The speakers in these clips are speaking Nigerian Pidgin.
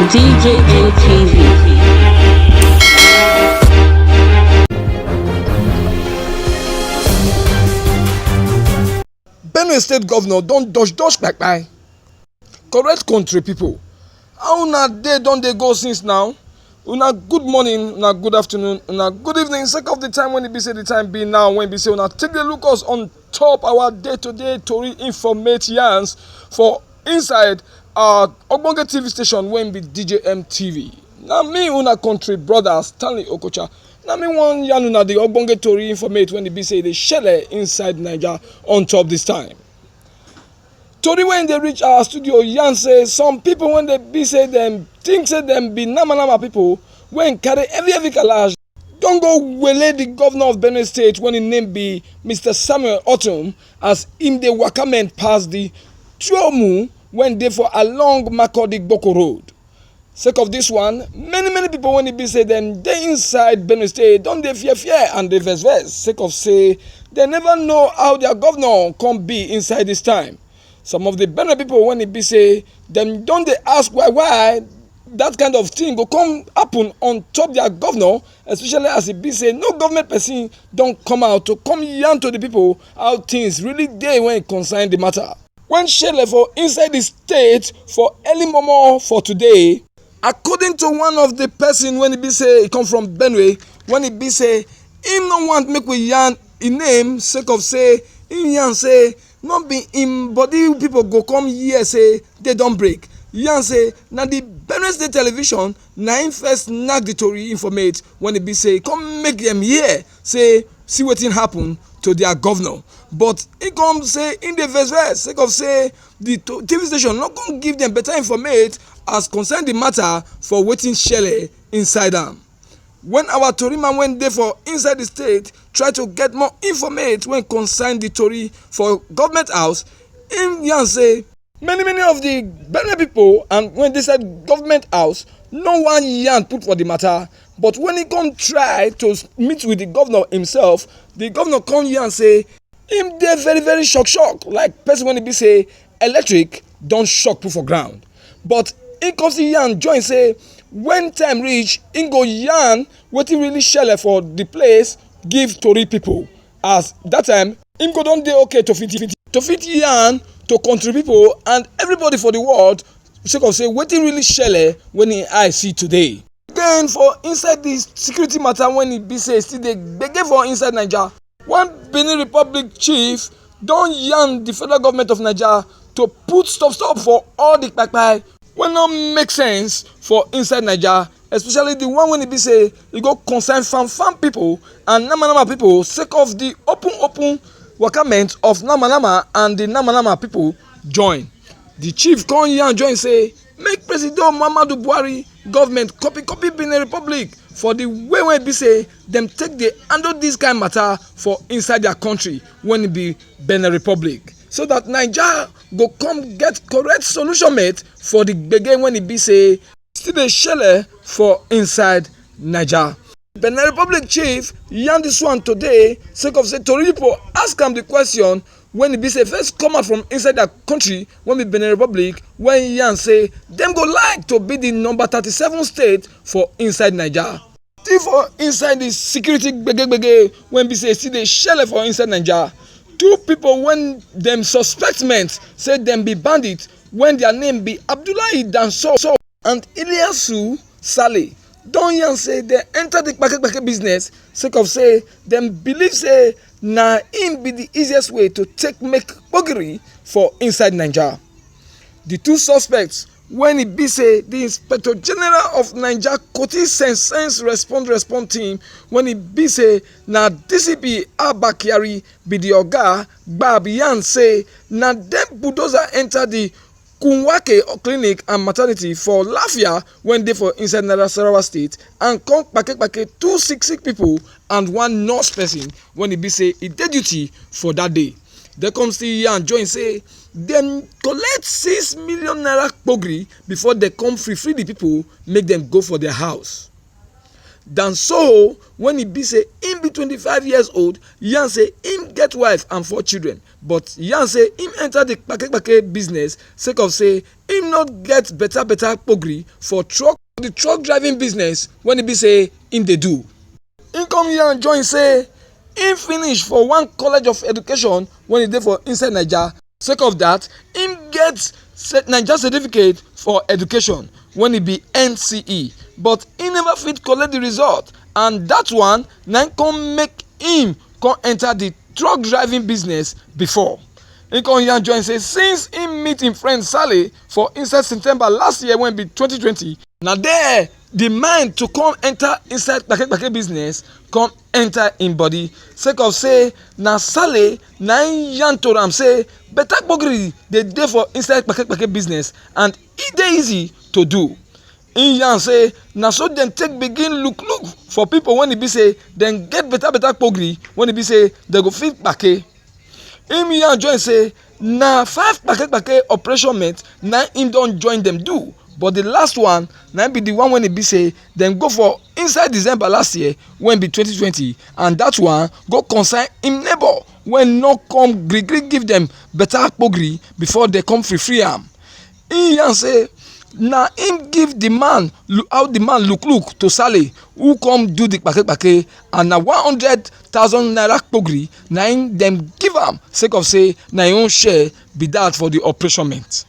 DJM TV. Benue State Governor don dodge kpai. Correct country people. How una day don dey go since now? Una good morning, una good afternoon, una good evening. Sake of the time when e be say the time be now, when e be say una take the look us on top our day-to-day tori informate yarns for inside our ogbonge TV station wey be DJM TV. Na me una country brother Stanley Okocha. Na me wan yarn una the ogbonge tori informate when e be say dey shele inside Naija on top this time. Tori when they reach our studio yarn say some people when they be say them think say them be nama people when carry heavy kalash don go wele the governor of Benue State when his name be Mr. Samuel Otum as him dey waka men pass the Tuomu when dey for along Makurdi Gboko Road. Sake of this one, many people when e be say them dey inside Benue State don dey fear and dey vex. Sake of say they never know how their governor come be inside this time. Some of the Benue people when it be say them don't they ask why that kind of thing go come happen on top their governor, especially as it be say no government person don't come out to come yarn to the people how things really dey when it concern the matter. When shele for inside the state for early momo for today, according to one of the person when it be say it come from Benue, when it be say him no want make we yarn in name sake of say him yarn say not be him body people go come here say they don't break. Yan say na the Benue State television na him first knack the tori informate when it be say come make them hear say see wetin happen to their governor. But he come say in the verse sake of say the TV station not gonna give them better informate as concern the matter for wetin shele inside am. When our tori man went there for inside the state try to get more informate when concern the tori for government house, him yarn say many of the Benue people and when they said government house no one yarn put for the matter, but when he come try to meet with the governor himself, the governor come yarn say him dey very shock like person when he be say electric don shock put for ground. But he come see yarn join say when time reach him go yarn wetin really shele for the place give tori people, as that time him go don dey okay to fit yarn to country people and everybody for the world sake of say wetin really shele when him eye see today. Then for inside the security matter when e be say still dey gbege for inside Naija, one Benin Republic chief don yarn the federal government of Naija to put stop for all the kpai wey no make sense for inside Naija, especially the one when e be say e go concern farm people and nama people sake of the open wakament of nama and the nama people join. The chief come here and join say make President Muhammadu Buhari government copy Benin Republic for the way when e be say them take dey handle this kind matter for inside their country when e be Benin Republic, so that Naija go come get correct solution mate for the gbege when e be say still dey shele for inside Naija. Benin Republic chief yarn this one today sake of say tori pipo ask am the question when e be say first come out from inside their country when be Benin Republic, when yarn say dem go like to be the number 37 state for inside Naija. Still for inside the security gbege when be say still dey shele for inside Naija, two people when dem suspect meant say dem be bandits when their name be Abdullahi Danso and Ilyasu Saleh don yarn say dem enter the kpake business sake of say dem believe say na im be the easiest way to take make pogiri for inside Naija. The two suspects when e be say the Inspector General of Naija Koti Sense Response team when e be say na DCP Abba Kyari be the oga gbab yarn say na dem bulldozer enter the Kunwake clinic and maternity for Lafia when they for inside Nasarawa state and come kpake 2 sick people and 1 nurse person when e be say e dey duty for that day. They come still here and join say dem collect 6 million naira pogri before they come free the people make them go for their house. Danso when e be say him be 25 years old, yarn say him get wife and 4 children, but yarn say him enter the kpake business sake of say him not get better pogri for the truck driving business when e be say him dey do. Him come yarn join say him finish for one college of education when e dey for inside Naija. Sake of that, him get Naija certificate for education when e be NCE, but he never fit collect the result, and that one na come make him come enter the truck driving business before. He come yarn join say since him meet him friend Sale for inside September last year when be 2020, na there the mind to come enter inside kpake business come enter him body sake of say na Sale na him yarn to am say better gbogiri dey for inside kpake business and e dey easy to do. Him yarn say na so dem take begin look for people when e be say dem get better gbogiri when e be say dem go fit kpake. Him yarn join say na 5 kpake operation mate na him don join dem do, but the last one na be the one when e be say dem go for inside December last year when be 2020, and that one go concern him neighbor when no come gree give dem better gbogiri before they come free am. Him yarn say na him give the man how the man look to Sale who come do the kpake and na 100,000 naira gbogiri na him dem give am sake of say na him own share be that for the operation mate.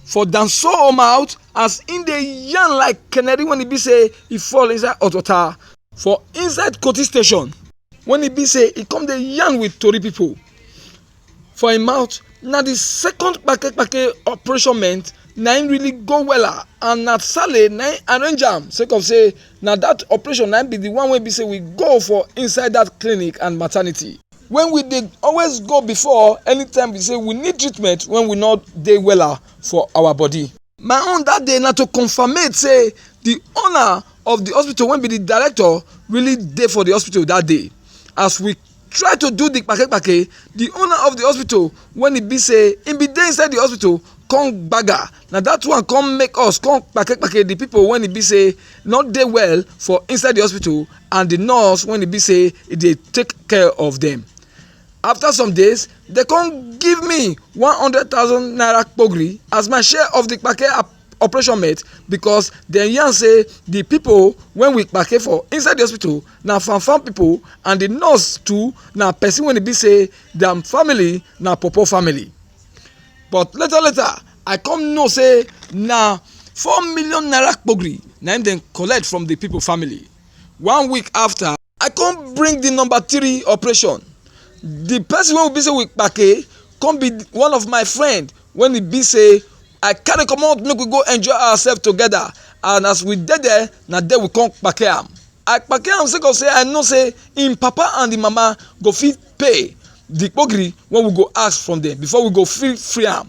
For dan so mouth as him dey yarn like canary when e be say e fall inside hot water for inside Koti station when e be say e come dey yarn with tori people for him mouth. Na the second kpake operation mate na him really go wella, and na Sale na him arrange am sake of say na that operation na be the one wey be say we go for inside that clinic and maternity when we dey always go before anytime we say we need treatment when we not dey wella for our body. My own that day na to confirmate say the owner of the hospital wey be the director really dey for the hospital that day. As we try to do the kpake the owner of the hospital when e be say him be dey inside the hospital come gbaga, na that one come make us come kpake the people when e be say not dey well for inside the hospital and the nurse when e be say e dey take care of them. After some days they come give me 100,000 naira gbogiri as my share of the kpake operation mate, because dem yarn say the people when we kpake for inside the hospital na farm people and the nurse too na person when e be say dem family na popo family. But later I come know say na 4 million naira gbogiri na im dem collect from the people family. 1 week after I come bring the number 3 operation. The person wey be say we kpake come be one of my friend when e be say I carry comot make we go enjoy ourselves together, and as we dey there na there we come kpake am. I kpake am sake of say I know say him papa and the mama go fit pay the gbogiri when we go ask from them before we go free am.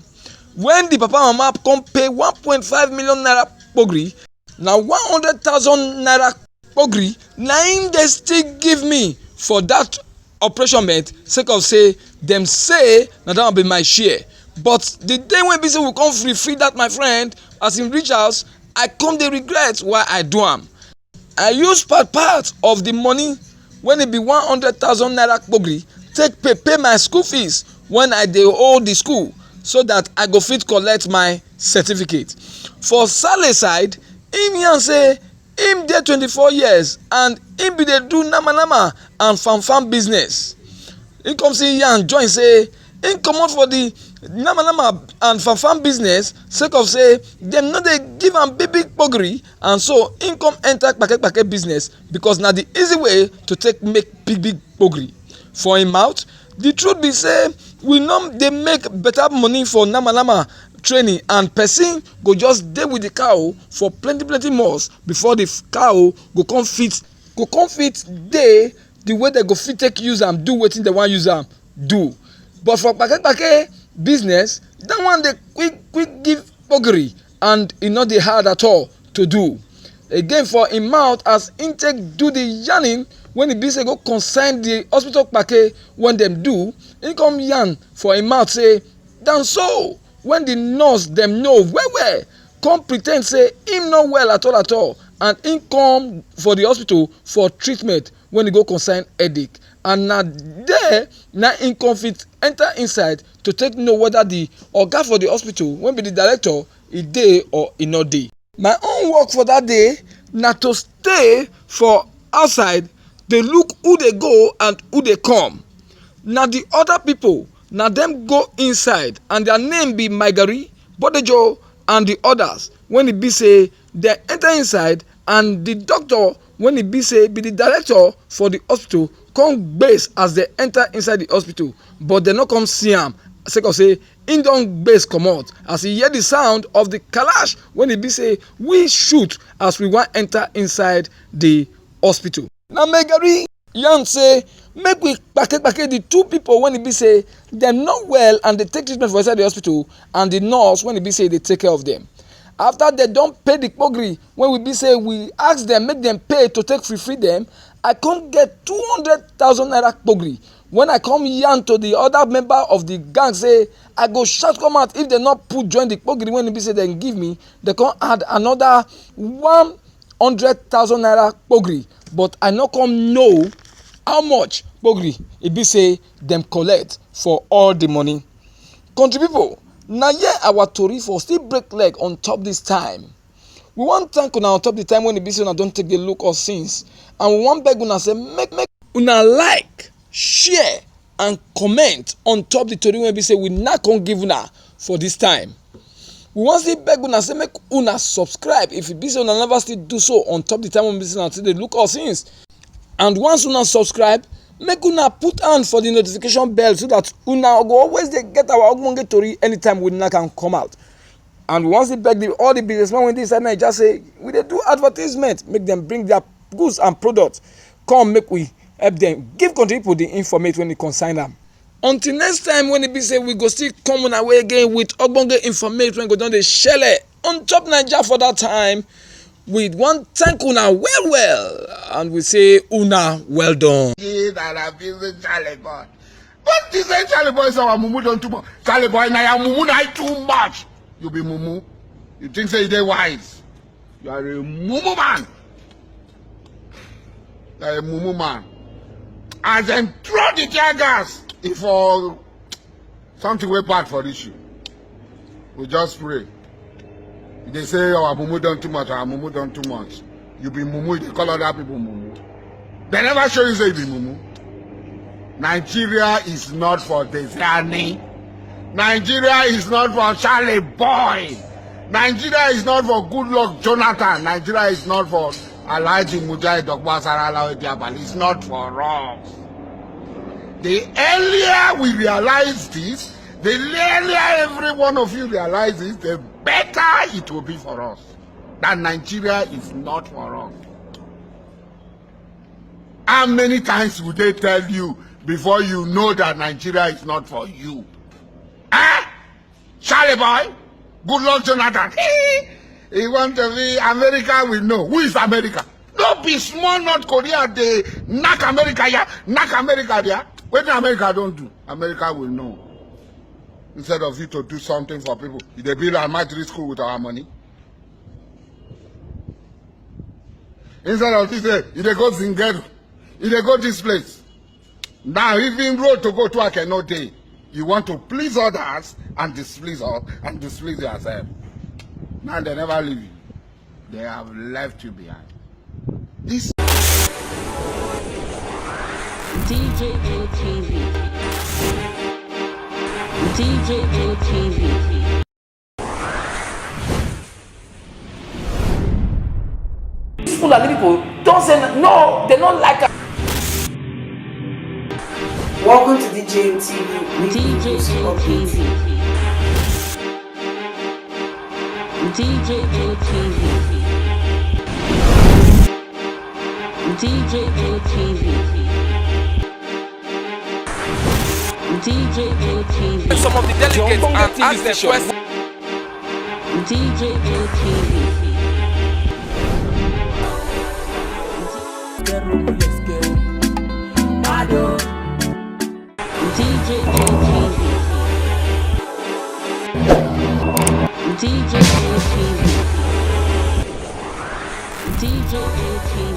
When the papa and mama come pay 1.5 million naira gbogiri, na 100,000 naira gbogiri na im dey still give me for that operation mate sake of say dem say na that one be my share. But the day wey be say we come free that my friend, as him reach house I come dey regret why I do am. I use part of the money when e be 100,000 naira gbogiri take pay my school fees when I dey owe the school so that I go fit collect my certificate. For Sale side, him yarn say him dey 24 years and him be dey do nama and farm business. He come see yarn join say him comot for the nama and farm business sake of say dem no dey give am big gbogiri, and so him come enter kpake business because na the easy way to take make big gbogiri. For him mouth, the truth be say we no dey make better money for nama training, and person go just dey with the cow for plenty months before the cow go come fit dey the way they go fit take use am do wetin they wan use am do. But for kpake business, that one dey quick give gbogiri and e no dey hard at all to do. Again for him mouth, as him take do the yarning when e be say go concern the hospital kpake when dem do, him come yarn for him mouth say dan so when the nurse dem know well come pre ten d say him no well at all and him come for the hospital for treatment when e go concern headache, and na there na im come fit enter inside to take know whether the oga for the hospital wey be the director e dey or e no dey. My own work for that day na to stay for outside dey look who dey go and who dey come. Na the other people na dem go inside and their name be Maigari, Bodejo and the others when e be say dem enter inside, and the doctor when e be say be the director for the hospital come base as dem enter inside the hospital, but dem no come see am sake of say im don base comot as e hear the sound of the kalash when e be say we shoot as we wan enter inside the hospital. Na Maigari yarn say make we kpake the two people when e be say dem no well and dey take treatment for inside the hospital, and the nurse when e be say dey take care of them. After dem don pay the kpogri when we be say we ask dem make dem pay to take free dem, I come get 200,000 naira kpogri. When I come yarn to the other member of the gang say I go shout come out if dem not put join the kpogri when e be say dem give me, dem come add another 100,000 naira kpogri, but I no come know how much kpogri e be say dem collect for all the money. Country people, na here our tori for still break leg on top this time. We wan thank una on top the time when e be say una don take a look us since, and we wan beg una say make una like, share and comment on top the tori wey be say we na come give una for this time. We wan still beg una say make una subscribe if e be say una never still do so on top the time when e be say una still dey look us since. And once una subscribe, make una put hand for the notification bell so that una go always dey get our ogbonge tori anytime we can come out. And we wan still beg all the businessmen wey dey inside Naija say we dey do advertisement, make dem bring their goods and products come, make we help dem give country people the information when e concern am. Until next time when e be say we go still come una way again with ogbonge information wey go don dey shele on top Naija for that time. We want thank una well and we say una well done. But this ain't Charlie boy, so mumu don't too much. Charlie boy, now your mumu not too much. You be mumu. You think say they wise. You are a mumu man. You are a mumu man. And then throw the tear gas if something way bad for this issue. We just pray. They say our mumu done too much, our mumu done too much. You be mumu, they call other people mumu. They never show you say you be mumu. Nigeria is not for Desani. Nigeria is not for Charlie Boy. Nigeria is not for Good Luck Jonathan. Nigeria is not for Alhaji Mujahid Ogbasarala Odiabali. It's not for us. The earlier we realize this, the earlier every one of you realizes, the better it will be for us. That Nigeria is not for us. How many times would they tell you before you know that Nigeria is not for you? Charlie Boy? Good Luck Jonathan. He want to be America, we know. Who is America? No be small North Korea, they knock America here, knock America there. What America don't do, America will know. Instead of you to do something for people, they build a military school with our money. Instead of this, they go Zingero, they go this place. Now, even road to go to I cannot day. You want to please others and displease us and displease yourself. Now they never leave you. They have left you behind. This DJM TV. DJM TV. These Fulani people don't say no, they don't like us. Welcome to DJM TV. DJM TV. DJM TV. DJM TV. DJM TV. Some of the delegates and ask them questions. DJM TV. DJM TV. DJM TV.